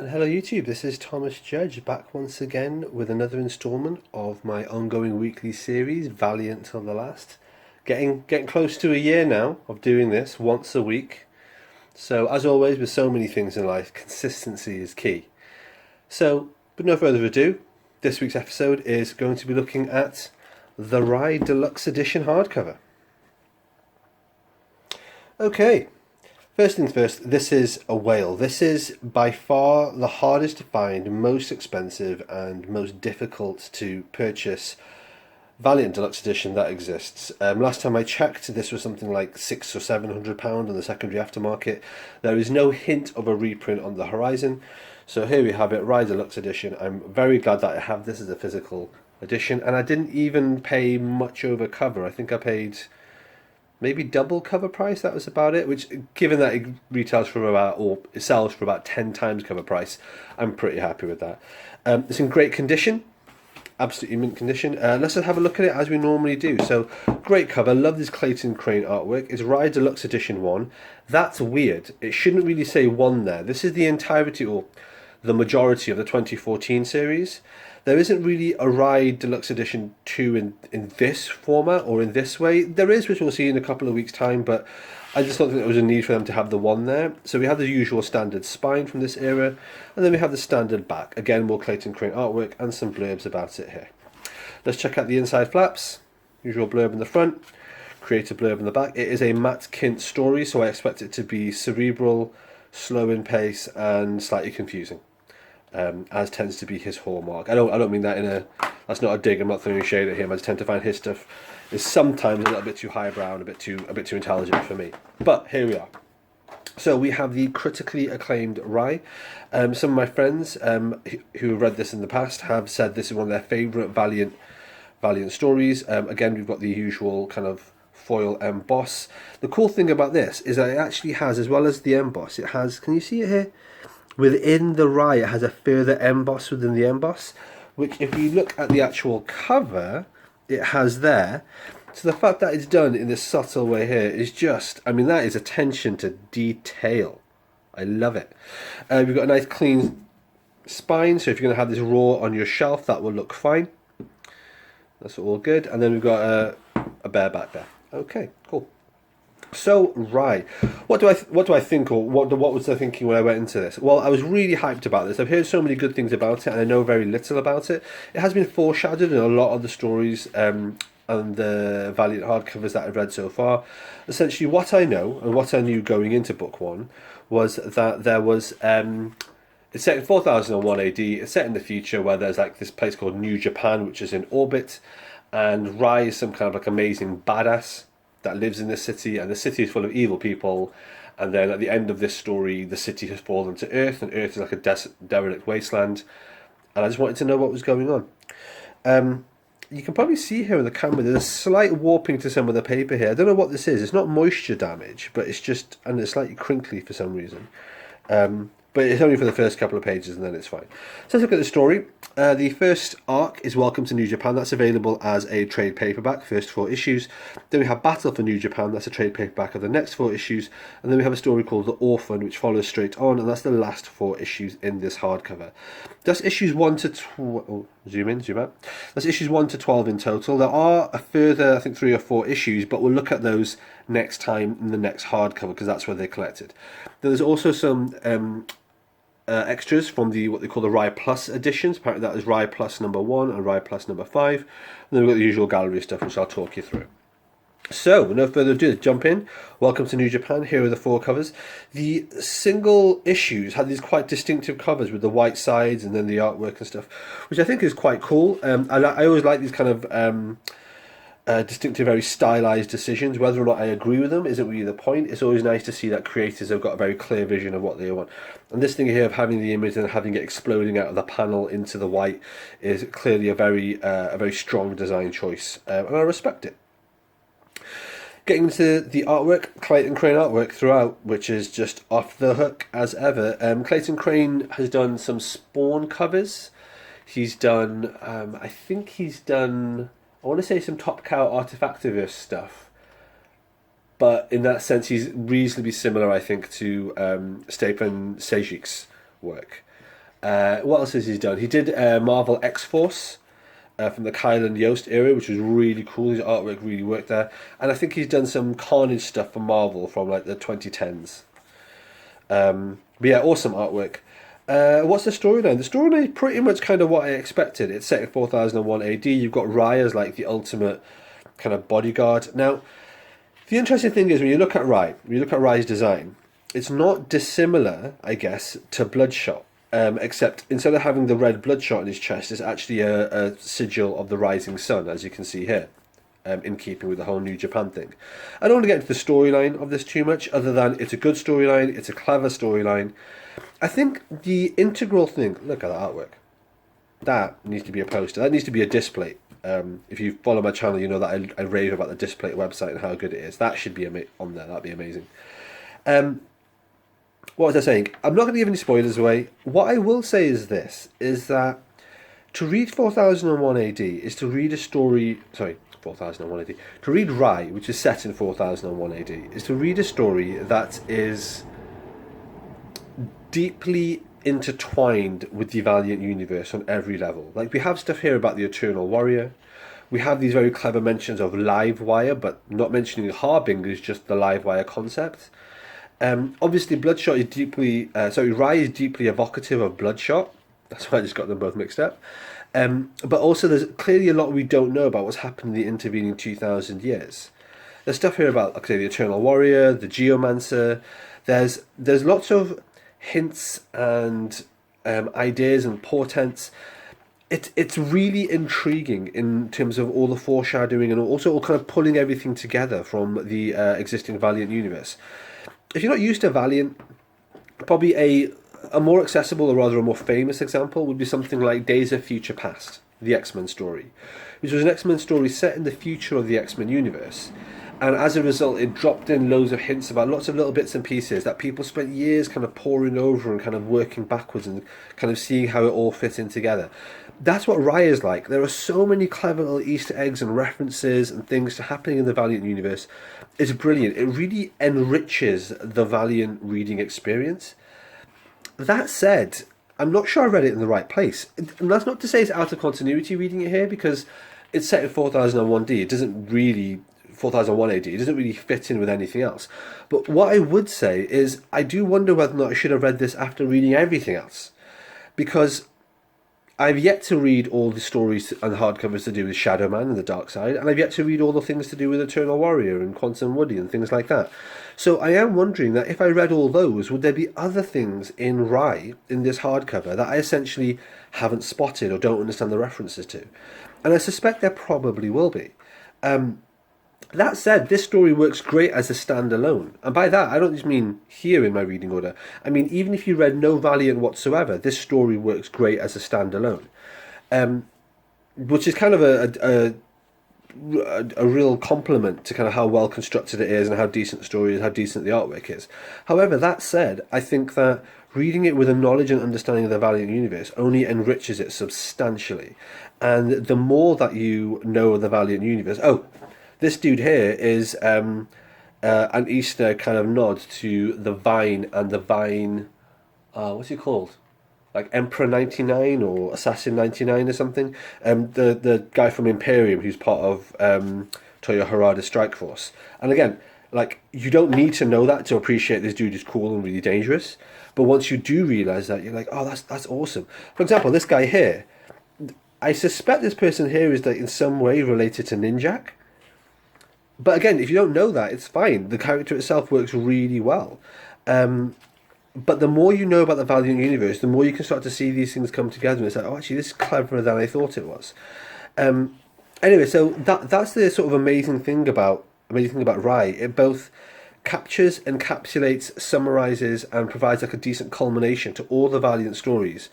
And hello YouTube, this is Thomas Judge back once again with another instalment of my ongoing weekly series, Valiant till the last. Getting close to a year now of doing this once a week. So as always with so many things in life, consistency is key. So, with no further ado, this week's episode is going to be looking at the Rye Deluxe Edition hardcover. Okay, first things first, this is a whale. This is by far the hardest to find, most expensive and most difficult to purchase Valiant Deluxe Edition that exists. Last time I checked, this was something like £600 or £700 on the secondary aftermarket. There is no hint of a reprint on the horizon. So here we have it, Rye Deluxe Edition. I'm very glad that I have this as a physical edition, and I didn't even pay much over cover. I think I paid maybe double cover price, that was about it, which given that it retails for about, or it sells for about 10 times cover price, I'm pretty happy with that. It's in great condition, absolutely mint condition. Let's just have a look at it as we normally do. So, great cover, love this Clayton Crane artwork. It's Rye Deluxe Edition 1. That's weird, it shouldn't really say 1 there. This is the entirety, or the majority of the 2014 series. There isn't really a Rye Deluxe Edition 2 in this format or in this way. There is, which we'll see in a couple of weeks' time, but I just don't think there was a need for them to have the 1 there. So we have the usual standard spine from this era, and then we have the standard back. Again, more Clayton Crane artwork and some blurbs about it here. Let's check out the inside flaps. Usual blurb in the front, creator blurb in the back. It is a Matt Kint story, so I expect it to be cerebral, slow in pace, and slightly confusing. As tends to be his hallmark. I don't mean that in a, that's not a dig, I'm not throwing shade at him. I just tend to find his stuff is sometimes a little bit too highbrow and a bit too intelligent for me. But here we are. So we have the critically acclaimed Rye. Some of my friends who have read this in the past have said this is one of their favourite Valiant stories. Again, we've got the usual kind of foil emboss. The cool thing about this is that it actually has, as well as the emboss, it has, can you see it here? Within the Rye, it has a further emboss within the emboss, which if you look at the actual cover, it has there. So the fact that it's done in this subtle way here is just, I mean, that is attention to detail. I love it. We've got a nice clean spine, so if you're going to have this raw on your shelf, that will look fine. That's all good. And then we've got a bare back there. Okay, cool. So Rye, what do I think, or what was I thinking when I went into this? Well, I was really hyped about this. I've heard so many good things about it, and I know very little about it. It has been foreshadowed in a lot of the stories and the Valiant hardcovers that I've read so far. Essentially, what I know and what I knew going into book 1 was that there was it's set in 4001 AD. It's set in the future where there's like this place called New Japan, which is in orbit, and Rye is some kind of like amazing badass that lives in this city, and the city is full of evil people. And then at the end of this story, the city has fallen to Earth, and Earth is like a derelict wasteland. And I just wanted to know what was going on. You can probably see here in the camera, there's a slight warping to some of the paper here. I don't know what this is. It's not moisture damage, but it's just, and it's slightly crinkly for some reason. But it's only for the first couple of pages, and then it's fine. So let's look at the story. The first arc is Welcome to New Japan. That's available as a trade paperback, first 4 issues. Then we have Battle for New Japan. That's a trade paperback of the next 4 issues. And then we have a story called The Orphan, which follows straight on, and that's the last 4 issues in this hardcover. That's issues 1 to 12. Oh, zoom in, zoom out. That's issues 1 to 12 in total. There are a further, I think, 3 or 4 issues, but we'll look at those next time in the next hardcover, because that's where they're collected. Then there's also some extras from what they call the Rye Plus editions. Apparently that is Rye Plus number 1 and Rye Plus number 5. And then we've got the usual gallery stuff, which I'll talk you through. So, no further ado, jump in. Welcome to New Japan. Here are the 4 covers. The single issues had these quite distinctive covers with the white sides and then the artwork and stuff, which I think is quite cool. I always like these kind of distinctive, very stylized decisions. Whether or not I agree with them isn't really the point. It's always nice to see that creators have got a very clear vision of what they want. And this thing here of having the image and having it exploding out of the panel into the white is clearly a very strong design choice, and I respect it. Getting into the artwork, Clayton Crane artwork throughout, which is just off the hook as ever. Clayton Crane has done some Spawn covers. He's done, I think he's done, I want to say some Top Cow Artifactiverse stuff. But in that sense, he's reasonably similar, I think, to Stephen Sajic's work. What else has he done? He did Marvel X-Force from the Kyle and Yost era, which was really cool. His artwork really worked there. And I think he's done some Carnage stuff for Marvel from like the 2010s. But yeah, awesome artwork. What's the storyline? The storyline is pretty much kind of what I expected. It's set in 4001 AD. You've got Rai as like the ultimate kind of bodyguard. Now, the interesting thing is when you look at Rai, when you look at Rai's design, it's not dissimilar, I guess, to Bloodshot. Except instead of having the red bloodshot on his chest, it's actually a sigil of the rising sun, as you can see here, in keeping with the whole New Japan thing. I don't want to get into the storyline of this too much, other than it's a good storyline, it's a clever storyline. I think the integral thing, look at that artwork. That needs to be a poster, that needs to be a display. If you follow my channel, you know that I rave about the display website and how good it is. That should be on there, that'd be amazing. What was I saying? I'm not going to give any spoilers away. What I will say is this, is that to read 4001 AD is to read a story, sorry, 4001 AD, to read Rai, which is set in 4001 AD, is to read a story that is deeply intertwined with the Valiant universe on every level. Like, we have stuff here about the Eternal Warrior, we have these very clever mentions of live wire, but not mentioning Harbinger is just the live wire concept. Obviously, Bloodshot is deeply, Rai is deeply evocative of Bloodshot. That's why I just got them both mixed up. But also, there's clearly a lot we don't know about what's happened in the intervening 2,000 years. There's stuff here about, like I say, the Eternal Warrior, the Geomancer. There's lots of hints and ideas and portents. It's really intriguing in terms of all the foreshadowing and also all kind of pulling everything together from the existing Valiant universe. If you're not used to Valiant, probably a more accessible, or rather a more famous example would be something like Days of Future Past, the X-Men story, which was an X-Men story set in the future of the X-Men universe. And as a result, it dropped in loads of hints about lots of little bits and pieces that people spent years kind of poring over and kind of working backwards and kind of seeing how it all fit in together. That's what Rai is like. There are so many clever little Easter eggs and references and things happening in the Valiant universe. It's brilliant. It really enriches the Valiant reading experience. That said, I'm not sure I read it in the right place. And that's not to say it's out of continuity reading it here, because it's set in 4001 D. It doesn't really, 4001 AD, it doesn't really fit in with anything else. But what I would say is, I do wonder whether or not I should have read this after reading everything else. Because I've yet to read all the stories and hardcovers to do with Shadow Man and the Dark Side, and I've yet to read all the things to do with Eternal Warrior and Quantum Woody and things like that. So I am wondering that if I read all those, would there be other things in Rai, in this hardcover, that I essentially haven't spotted or don't understand the references to? And I suspect there probably will be. That said, this story works great as a standalone. And by that, I don't just mean here in my reading order. I mean, even if you read no Valiant whatsoever, this story works great as a standalone. Which is kind of a real compliment to kind of how well constructed it is and how decent the story is, how decent the artwork is. However, that said, I think that reading it with a knowledge and understanding of the Valiant universe only enriches it substantially. And the more that you know of the Valiant universe... Oh, this dude here is an Easter kind of nod to the Vine and the Vine... what's he called? Like Emperor 99 or Assassin 99 or something. The guy from Imperium who's part of Toyo Harada's Strike Force. And again, like, you don't need to know that to appreciate this dude is cool and really dangerous. But once you do realise that, you're like, oh, that's awesome. For example, this guy here, I suspect this person here is like in some way related to Ninjak. But again, if you don't know that, it's fine. The character itself works really well. But the more you know about the Valiant universe, the more you can start to see these things come together. And it's like, oh, actually, this is cleverer than I thought it was. Anyway, so that's the sort of amazing thing about Rai. It both captures, encapsulates, summarizes, and provides like a decent culmination to all the Valiant stories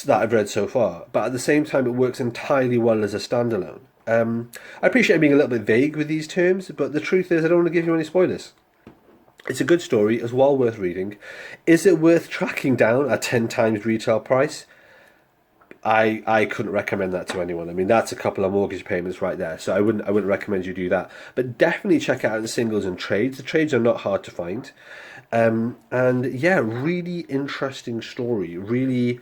that I've read so far. But at the same time, it works entirely well as a standalone. I appreciate being a little bit vague with these terms, but the truth is I don't want to give you any spoilers. It's a good story, it's well worth reading. Is it worth tracking down at 10 times retail price? I couldn't recommend that to anyone. I mean, that's a couple of mortgage payments right there. So I wouldn't recommend you do that. But definitely check it out in singles and trades. The trades are not hard to find. And yeah, really interesting story. Really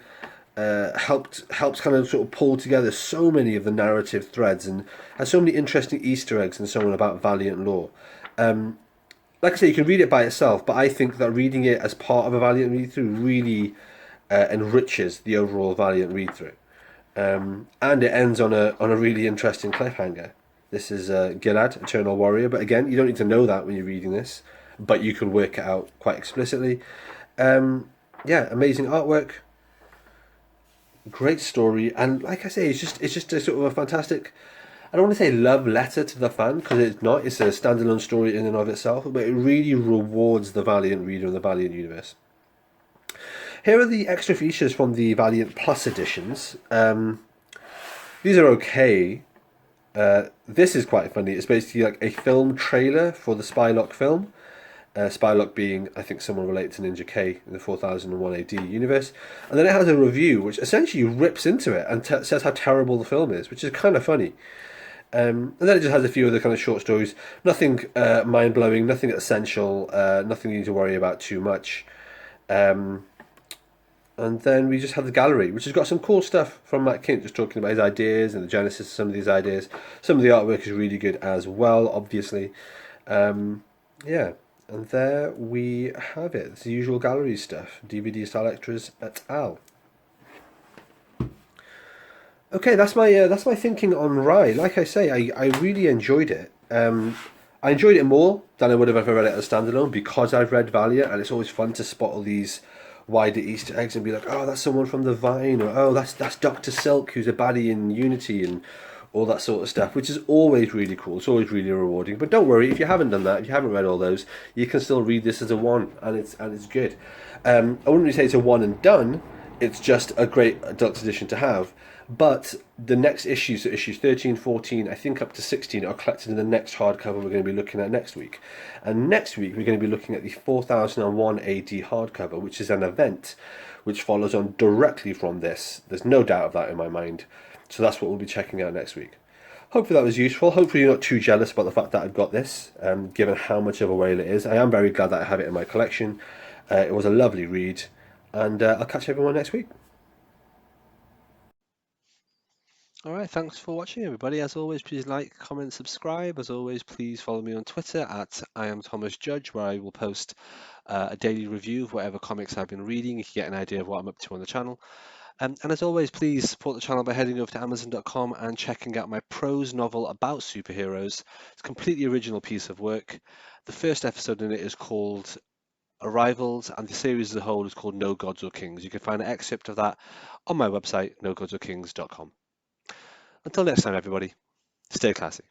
helps kind of sort of pull together so many of the narrative threads and has so many interesting Easter eggs and so on about Valiant lore. Like I say, you can read it by itself, but I think that reading it as part of a Valiant read through really enriches the overall Valiant read through. And it ends on a really interesting cliffhanger. This is Gilad, Eternal Warrior, but again, you don't need to know that when you're reading this, but you can work it out quite explicitly. Yeah, amazing artwork, great story, and like I say, it's just a sort of a fantastic. I don't want to say love letter to the fan because it's not. It's a standalone story in and of itself, but it really rewards the Valiant reader and the Valiant universe. Here are the extra features from the Valiant Plus editions. These are okay. This is quite funny. It's basically like a film trailer for the Spylock film. Spylock being, I think, someone related to Ninja K in the 4001 AD universe. And then it has a review which essentially rips into it and says how terrible the film is, which is kind of funny. And then it just has a few other kind of short stories. Nothing mind-blowing, nothing essential, nothing you need to worry about too much. And then we just have the gallery, which has got some cool stuff from Matt Kint, just talking about his ideas and the genesis of some of these ideas. Some of the artwork is really good as well, obviously. Yeah, and there we have it. It's the usual gallery stuff. DVD style extras et al. Okay, that's my thinking on Rye. Like I say, I really enjoyed it. I enjoyed it more than I would have ever read it as a standalone because I've read Valiant, and it's always fun to spot all these wider Easter eggs and be like, oh, that's someone from the Vine, or oh, that's Doctor Silk, who's a baddie in Unity, and all that sort of stuff, which is always really cool. It's always really rewarding. But don't worry, if you haven't done that, if you haven't read all those, you can still read this as a one, and it's good. I wouldn't really say it's a one and done. It's just a great deluxe edition to have. But the next issues, so issues 13, 14, I think up to 16, are collected in the next hardcover we're going to be looking at next week. And next week we're going to be looking at the 4001 AD hardcover, which is an event which follows on directly from this. There's no doubt of that in my mind. So that's what we'll be checking out next week. Hopefully that was useful. Hopefully you're not too jealous about the fact that I've got this, given how much of a whale it is. I am very glad that I have it in my collection. It was a lovely read. And I'll catch everyone next week. All right, thanks for watching, everybody. As always, please like, comment, subscribe. As always, please follow me on Twitter at I am Thomas Judge, where I will post a daily review of whatever comics I've been reading. You can get an idea of what I'm up to on the channel. And as always, please support the channel by heading over to Amazon.com and checking out my prose novel about superheroes. It's a completely original piece of work. The first episode in it is called Arrivals, and the series as a whole is called No Gods or Kings. You can find an excerpt of that on my website, nogodsorkings.com. Until next time, everybody, stay classy.